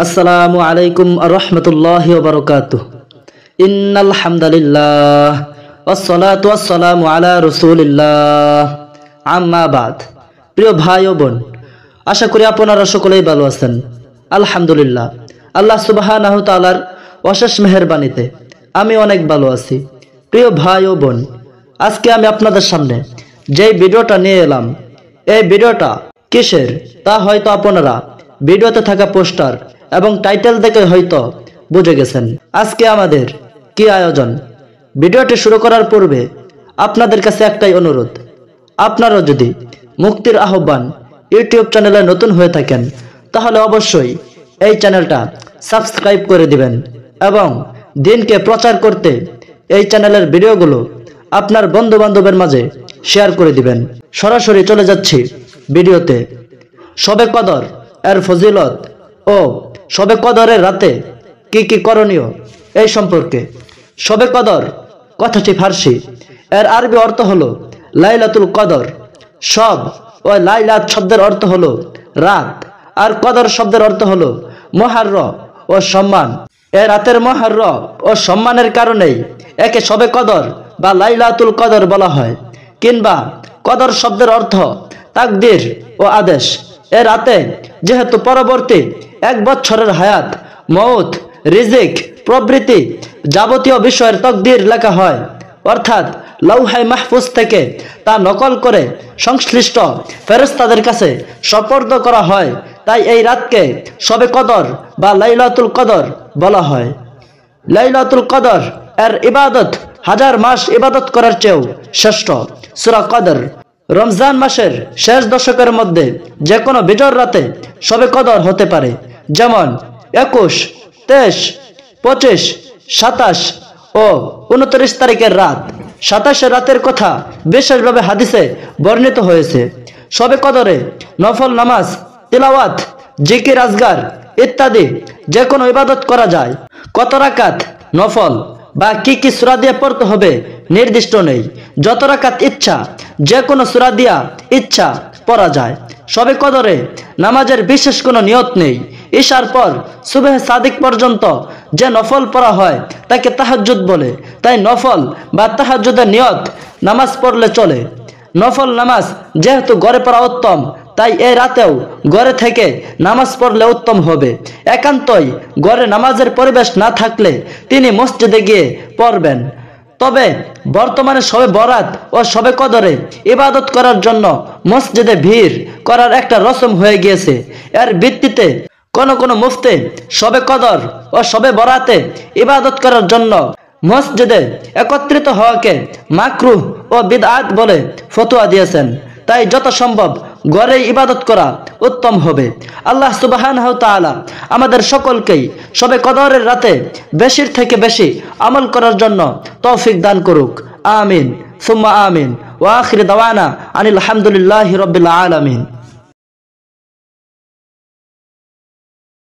আসসালামু আলাইকুম রহমতুল্লাহি ওয়া বারাকাতুহু। ইন্নাল হামদুলিল্লাহ ওয়াসসালাতু ওয়াসসালামু আলা রাসূলিল্লাহ, আম্মা বাদ। প্রিয় ভাই ও বোন, আশা করি আপনারা সকলেই ভালো আছেন। আলহামদুলিল্লাহ, আল্লাহ সুবহানাহু তাআলার অশেষ মেহেরবানিতে আমি অনেক ভালো আছি। প্রিয় ভাই ও বোন, আজকে আমি আপনাদের সামনে যেই ভিডিওটা নিয়ে এলাম, এই ভিডিওটা কিসের তা হয়তো আপনারা ভিডিওতে থাকা পোস্টার এবং টাইটেল দেখে হয়তো বুঝে গেছেন। আজকে আমাদের কি আয়োজন। ভিডিওটি শুরু করার পূর্বে আপনাদের কাছে একটাই অনুরোধ, আপনারা যদি মুক্তির আহ্বান ইউটিউব চ্যানেলে নতুন হয়ে থাকেন তাহলে অবশ্যই এই চ্যানেলটা সাবস্ক্রাইব করে দিবেন এবং দিনকে প্রচার করতে এই চ্যানেলের ভিডিওগুলো আপনার বন্ধু বান্ধবের মাঝে শেয়ার করে দিবেন। সরাসরি চলে যাচ্ছি ভিডিওতে। শবে কদর এর ফজিলত ও শবে কদরের রাতে কি কি করণীয় এই সম্পর্কে। শবে কদর কথাটি ফার্সি, এর আরবি অর্থ হলো লাইলাতুল কদর। সব ও লাইলাত শব্দের অর্থ হলো রাত, আর কদর শব্দের অর্থ হলো মহার্র ও সম্মান। এ রাতের মহার্র ও সম্মানের কারণেই একে শবে কদর বা লাইলাতুল কদর বলা হয়, কিংবা কদর শব্দের অর্থ তাকদির ও আদেশ। এ রাতে যেহেতু পরবর্তী 1 বছরের হায়াত, মউত, রিজিক প্রভৃতি যাবতীয় বিষয়ের তকদির লেখা হয়, অর্থাৎ লৌহে মাহফুজ থেকে তা নকল করে সংশ্লিষ্ট ফেরেশতাদের কাছে সুপর্দ করা হয়, তাই এই রাতকে শবে কদর বা লাইলাতুল কদর বলা হয়। লাইলাতুল কদর এর ইবাদত 1000 মাস ইবাদত করার চেয়েও শ্রেষ্ঠ। সূরা কদর। রমজান মাসের শেষ দশকের মধ্যে যে কোনো বিজোড় রাতে শবে কদর হতে পারে, যেমন 21, 23, 25, 27 ও 29 তারিখের রাত। 27 রাতের কথা বিশেষভাবে হাদিসে বর্ণিত হয়েছে। শবে কদরে নফল নামাজ, তিলাওয়াত, জিকির আজগার ইত্যাদি যে কোনো ইবাদত করা যায়। কত রাকাত নফল বা কি কি সূরা দিয়ে পড়তে হবে নির্দিষ্ট নেই, যত রাকাত ইচ্ছা যে কোনো সূরা দিয়া ইচ্ছা পড়া যায়। শবে কদরে নামাজের বিশেষ কোনো নিয়ত নেই। ঈশার পর সুবহ সাদিক পর্যন্ত যে নফল পড়া হয় তাকে তাহাজ্জুদ বলে, তাই নফল বা তাহাজ্জুদের নিয়ত নামাজ পড়লে চলে। নফল নামাজ যেহেতু ঘরে পড়া উত্তম, তাই এই রাতেও ঘরে থেকে নামাজ পড়লে উত্তম হবে। একান্তই ঘরে নামাজের পরিবেশ না থাকলে তিনি মসজিদে গিয়ে পড়বেন। তবে বর্তমানে শবে বরাত ও শবে কদরে ইবাদত করার জন্য মসজিদে ভিড় করার একটা রসম হয়ে গিয়েছে। এর ভিত্তিতে কোন কোন মুফতি শবে কদর ও শবে বরাতে ইবাদত করার জন্য মসজিদে একত্রিত হওয়াকে মাকরুহ ও বিদআত বলে ফতোয়া দিয়েছেন। তাই যত সম্ভব ঘরেই ইবাদত করা উত্তম হবে। আল্লাহ সুবহানাহু তাআলা আমাদের সকলকেই শবে কদরের রাতে বেশির থেকে বেশি আমল করার জন্য তৌফিক দান করুক। আমিন সুম্মা আমিন। ওয়া আখির দাওয়ানা আনিল হামদুলিল্লাহি রাব্বিল আলামিন।